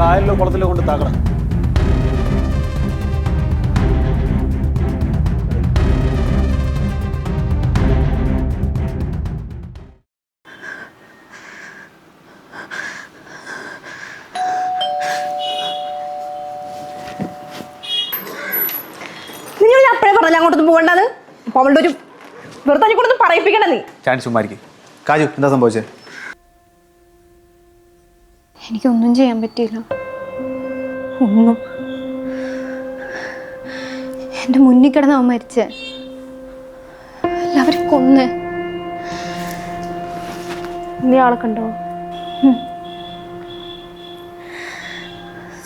കായലിലോ കുളത്തിലോ കൊണ്ട് താക്കണം. നിങ്ങൾ അപ്പഴേ പറഞ്ഞ അങ്ങോട്ടൊന്നും പോകണ്ടത്. അപ്പൊ അവളുടെ ഒരു വെറുതെ കൊണ്ടൊന്നും പറയിപ്പിക്കണ്ട നീ. ചാൻസ് ചുമ്മാരിക്കും. കാജു, എന്താ സംഭവിച്ചത്? എനിക്കൊന്നും ചെയ്യാൻ പറ്റിയില്ല. ഒന്നും. എൻ്റെ മുന്നിൽ കിടന്ന് അവൻ മരിച്ച, എല്ലാവരും കൊന്ന്. നീ ആളെ കണ്ടോ?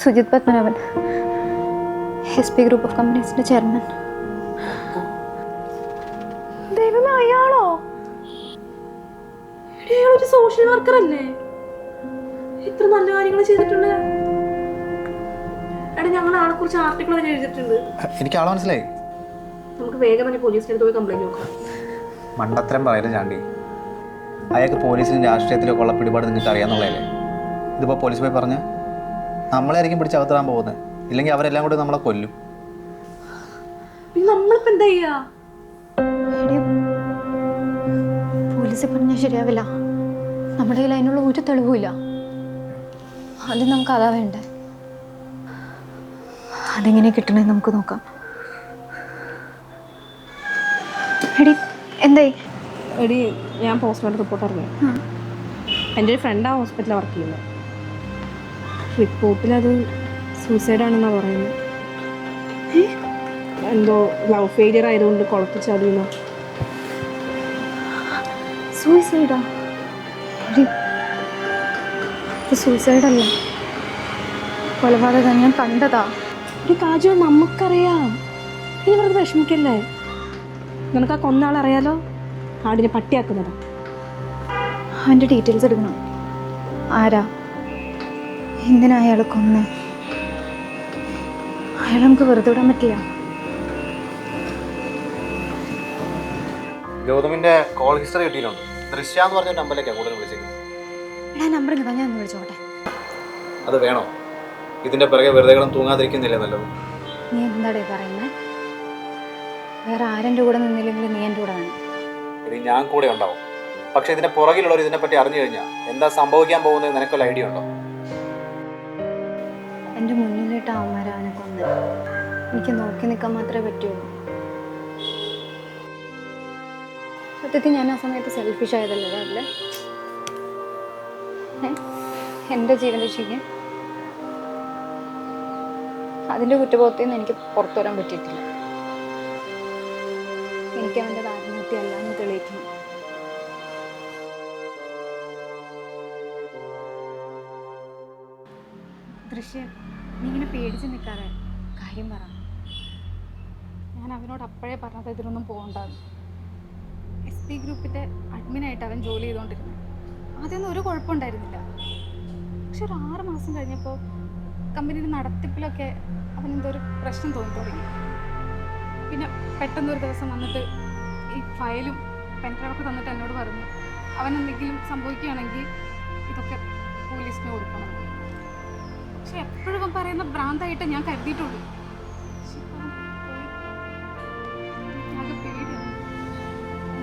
Sujith Padmanabhan, SP group of കമ്പനീസിന്റെ ചെയർമാൻ. ദൈവമേ, അയാളോ? അയാളൊരു സോഷ്യൽ വർക്കർ അല്ലേ? ഇത്ര നല്ല കാര്യങ്ങൾ ചെയ്തിട്ടുണ്ട്. എടാ, ഞങ്ങൾ ആളെ കുറിച്ച് ആർട്ടിക്കിൾ തന്നെ എഴുതിയിട്ടുണ്ട്. എനിക്ക് ആളെ മനസ്സിലായി. നമുക്ക് വേഗം തന്നെ പോലീസിനടുത്ത് പോയി കംപ്ലൈന്റ് നോക്കാം. മണ്ടത്തരം പറയല്ലേ ചാണ്ടി. അയാൾക്ക് പോലീസിനും രാഷ്ട്രീയത്തിലൊക്കെ ഉള്ള പിടിപാട് നിങ്ങൾക്ക് അറിയാന്നുള്ളതല്ലേ? ഇതിപ്പോൾ പോലീസ് പോയി പറഞ്ഞ് നമ്മളായിരിക്കും പിടിച്ച് അകത്തിടാൻ പോകുന്നത്. ഇല്ലെങ്കിൽ അവരെല്ലാം കൂടി നമ്മളെ കൊല്ലും. നമ്മളിപ്പോ എന്താ ചെയ്യാ? പോലീസിൽ പറഞ്ഞാൽ ശരിയാവില്ല. നമ്മുടെ കയ്യിൽ അതിനുള്ള ഒരു തെളിവുമില്ല. ആദ്യം നമുക്ക് അതാ വേണ്ടേ. അതെങ്ങനെ കിട്ടണേ നമുക്ക് നോക്കാം. എടി എന്തായി? എടി, ഞാൻ പോസ്റ്റ്മോർട്ടം റിപ്പോർട്ട് അറിഞ്ഞു. എൻ്റെ ഒരു ഫ്രണ്ട് ആ ഹോസ്പിറ്റലിൽ വർക്ക് ചെയ്യുന്നത്. റിപ്പോർട്ടിൽ അത് സൂസൈഡാണെന്നാണ് പറയുന്നത്. എന്തോ ലവ് ഫെയിലിയർ ആയതുകൊണ്ട് കുളത്തിൽ ചാടിയെന്നോ. സൂയിസൈഡാ? സൂയിസൈഡല്ല, കൊലപാതകം. ഞാൻ കണ്ടതാ. ഒരു കാജു, നമുക്കറിയാം. നീ വെറുതെ വിഷമിക്കല്ലേ. നിനക്ക് ആ കൊന്ന ആളറിയാലോ? ആടിനെ പട്ടിയാക്കുന്നതാ. അവൻ്റെ ഡീറ്റെയിൽസ് എടുക്കണം. ആരാ, എന്തിനാ അയാൾ കൊന്നേ? അയാൾ നമുക്ക് വെറുതെ വിടാൻ പറ്റില്ല. ഗൗതമിന്റെ കോൾ ഹിസ്റ്ററി കിട്ടിയിട്ടുണ്ട്. ദൃശ്യ എന്ന് പറഞ്ഞ നമ്പറിലേക്കാണ് കൂടുതൽ വിളിച്ചേക്കുന്നത്. എടാ, നമ്പർ കിട്ടാൻ ഞാൻ ഒന്ന് വിളിച്ചോട്ടെ. അത് വേണോ? ഇതിന്റെ പിറകെ വെറുതെ കിടന്ന് തൂങ്ങാതിരിക്കുന്നില്ലേ നല്ലത്? നീ എന്താടേ പറയുന്നേ? വേറെ ആരെൻ്റെ കൂടെ നിന്നില്ലെങ്കിൽ നീ എൻ്റെ കൂടെ വേണം. ഇനി ഞാൻ കൂടെ ഉണ്ടാവും. പക്ഷെ ഇതിന്റെ പുറകിലുള്ളവർ ഇതിനെപ്പറ്റി അറിഞ്ഞു കഴിഞ്ഞാൽ എന്താ സംഭവിക്കാൻ പോകുന്നത് നിനക്കൊരു ഐഡിയ ഉണ്ടോ? എൻ്റെ മുന്നിലിട്ട് അവന്മാരെ അവനെ കൊന്ന്. എനിക്ക് നോക്കി നിൽക്കാൻ മാത്രമേ പറ്റുള്ളൂ. സത്യത്തിൽ ഞാൻ ആ സമയത്ത് സെൽഫിഷ് ആയതല്ലേ രാവിലെ? എൻ്റെ ജീവൻ രക്ഷിക്കാൻ അതിൻ്റെ കുറ്റബോധത്തിൽ നിന്ന് എനിക്ക് പുറത്തു വരാൻ പറ്റിയിട്ടില്ല. എനിക്ക് അവൻ്റെ ആത്മഹത്യ അല്ലാന്ന് തെളിയിക്കണം. ദൃശ്യം, നീ ഇങ്ങനെ പേടിച്ച് നിൽക്കാതെ കാര്യം പറ. ഞാൻ അവനോട് അപ്പോഴേ പറഞ്ഞത് ഇതിനൊന്നും പോകണ്ടാന്ന്. SP ഗ്രൂപ്പിൻ്റെ അഡ്മിനായിട്ട് അവൻ ജോലി ചെയ്തുകൊണ്ടിരുന്നു. ആദ്യമൊന്നും ഒരു കുഴപ്പമുണ്ടായിരുന്നില്ല. പക്ഷെ ഒരു 6 മാസം കഴിഞ്ഞപ്പോൾ കമ്പനിയുടെ നടത്തിപ്പിലൊക്കെ അവനെന്തോ ഒരു പ്രശ്നം തോന്നി തുടങ്ങി. പിന്നെ പെട്ടെന്നൊരു ദിവസം വന്നിട്ട് ഈ ഫയലും പെൻഡ്രൈവൊക്കെ തന്നിട്ട് എന്നോട് പറഞ്ഞു, അവൻ എന്തെങ്കിലും സംഭവിക്കുകയാണെങ്കിൽ ഇതൊക്കെ പോലീസിന് കൊടുക്കണം. പക്ഷെ എപ്പോഴും അവൻ പറയുന്ന ഭ്രാന്തായിട്ട് ഞാൻ കരുതിയിട്ടുള്ളൂ.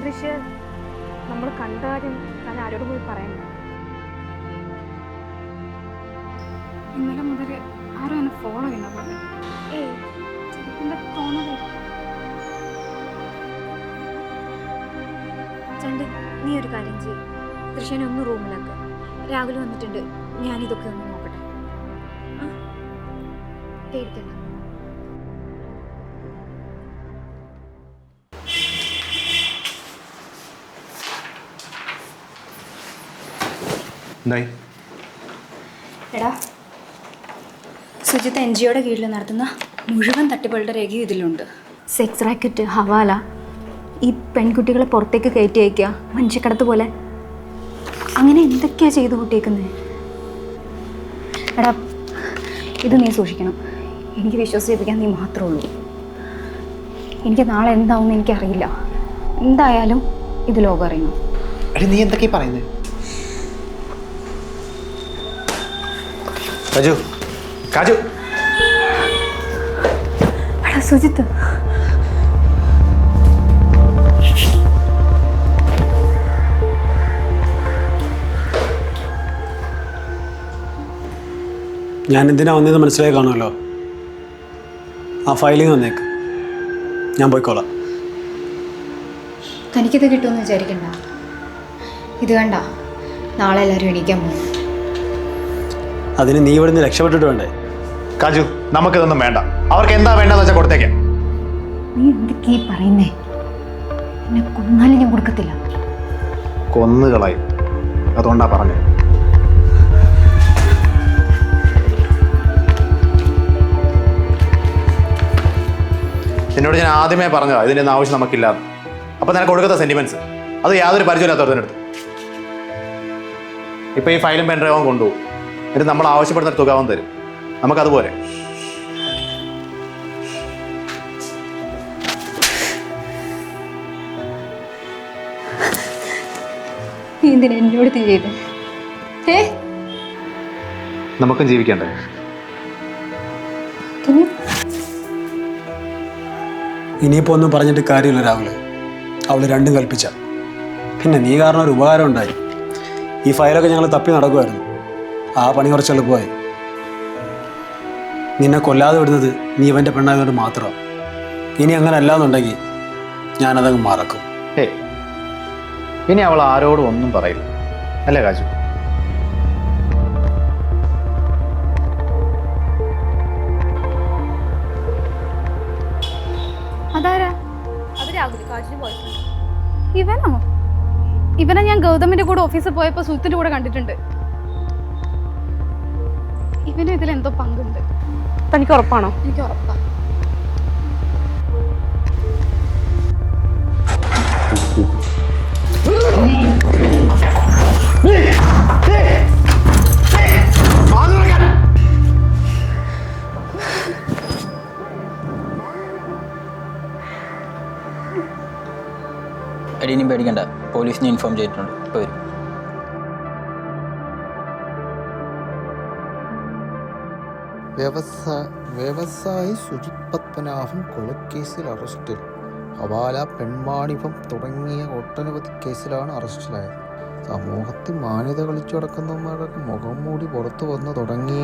ദൃശ്യ, നമ്മൾ കണ്ട കാര്യം ഞാൻ ആരോട് പോയി പറയുന്നു. ഇന്നലെ മുതൽ ആരും എന്നെ ഫോളോ ചെയ്യുന്ന പോലെ. ചണ്ട്, നീ ഒരു കാര്യം ചെയ്യും. ദൃശ്യനെ ഒന്ന് റൂമിലാക്കുക. രാവിലെ വന്നിട്ടുണ്ട്. ഞാനിതൊക്കെ ഒന്ന് നോക്കട്ടെ. പേടിക്കണ്ട. എടാ, സുജിത്ത് NGOയുടെ കീഴിൽ നടത്തുന്ന മുഴുവൻ തട്ടിപ്പുകളുടെ രേഖയും ഇതിലുണ്ട്. സെക്സ് റാക്കറ്റ്, ഹവാല, ഈ പെൺകുട്ടികളെ പുറത്തേക്ക് കയറ്റി അയക്കുക, മനുഷ്യക്കടത്ത് പോലെ, അങ്ങനെ എന്തൊക്കെയാണ് ചെയ്തു കൂട്ടിയേക്കുന്നത്. എടാ, ഇത് നീ സൂക്ഷിക്കണം. എനിക്ക് വിശ്വസിപ്പിക്കാൻ നീ മാത്രമേ ഉള്ളൂ. എനിക്ക് നാളെ എന്താവും എനിക്കറിയില്ല. എന്തായാലും ഇത് ലോകം അറിയണം. നീ എന്തൊക്കെയാ പറയുന്നത്? അജു, കാജു എടാ സുജിത്ത്, ഞാൻ എന്തിനാ വന്നത് മനസ്സിലായി കാണുമല്ലോ. ആ ഫയലിങ് വന്നേക്ക്, ഞാൻ പോയിക്കോളാം. തനിക്കിത് കിട്ടുമെന്ന് വിചാരിക്കണ്ട. ഇത് കണ്ട, നാളെ എല്ലാവരും എണീക്കാൻ പോകും. അതിന് നീ ഇവിടുന്ന് രക്ഷപ്പെട്ടിട്ട് വേണ്ടേ? കാജു, നമുക്കിതൊന്നും വേണ്ട. അവർക്ക് എന്താ വേണ്ടെന്ന് വെച്ചാൽ കൊടുത്തേക്കാം. നീ എന്തൊക്കെ ഈ പറയുന്നേ? എന്നെ കൊന്നാലും ഞാൻ കൊടുക്കത്തില്ല. കൊന്നുകളായി, അതുകൊണ്ടാ പറഞ്ഞത്. എന്നോട് ഞാൻ ആദ്യമേ പറഞ്ഞതാ ഇതിൻ്റെ ഒന്നും ആവശ്യം നമുക്കില്ല. അപ്പം നിനക്ക് കൊടുക്കുന്ന സെന്റിമെന്റ്സ് അത് യാതൊരു പരിചയമില്ലാത്തവരുടെ ഇപ്പം ഈ ഫയലും പെൻഡ്രൈവും കൊണ്ടുപോകും. എന്നിട്ട് നമ്മൾ ആവശ്യപ്പെടുന്ന തുക അവൻ തരും. നമുക്കതുപോലെ. നീ എന്തിനാ എന്നോട് ചെയ്ത്? നമുക്കും ജീവിക്കണ്ടേ? ഇനിയിപ്പോൾ ഒന്നും പറഞ്ഞിട്ട് കാര്യമില്ല രാഹുൽ. അവൾ രണ്ടും കൽപ്പിച്ച. പിന്നെ നീ കാരണം ഒരു ഉപകാരം ഉണ്ടായി. ഈ ഫയലൊക്കെ ഞങ്ങൾ തപ്പി നടക്കുമായിരുന്നു. ആ പണി കുറച്ച് എളുപ്പമായി. നിന്നെ കൊല്ലാതെ വിടുന്നത് നീ ഇവൻ്റെ പെണ്ണായതുകൊണ്ട് മാത്രമാണ്. ഇനി അങ്ങനെ അല്ലാന്നുണ്ടെങ്കിൽ ഞാനതങ്ങ് മറക്കും. ഏയ്, ഇനി അവൾ ആരോടും ഒന്നും പറയില്ല, അല്ലേ കാജു? അതാരാ? ഇവനോ? ഇവനെ ഞാൻ ഗൗതമിന്റെ കൂടെ ഓഫീസിൽ പോയപ്പോൾ സുഹൃത്തിന്റെ കൂടെ കണ്ടിട്ടുണ്ട്. ഇവനും ഇതിൽ എന്തോ പങ്കുണ്ട്. തനിക്ക് ഉറപ്പാണോ? എനിക്ക് ഉറപ്പാ. എടി, ഇനി പേടിക്കണ്ട. പോലീസിനെ ഇൻഫോം ചെയ്തിട്ടുണ്ട്. ഇപ്പോൾ വരും. വ്യവസായി സുജിത് പത്മനാഭൻ കൊലക്കേസിൽ അറസ്റ്റിൽ. ഹവാല, പെൺവാണിഭം തുടങ്ങിയ ഒട്ടനവധി കേസിലാണ് അറസ്റ്റിലായത്. സമൂഹത്തിൽ മാന്യത കളിച്ചു നടക്കുന്നവന്മാരൊക്കെ മുഖം മൂടി പുറത്തു വന്നു തുടങ്ങി.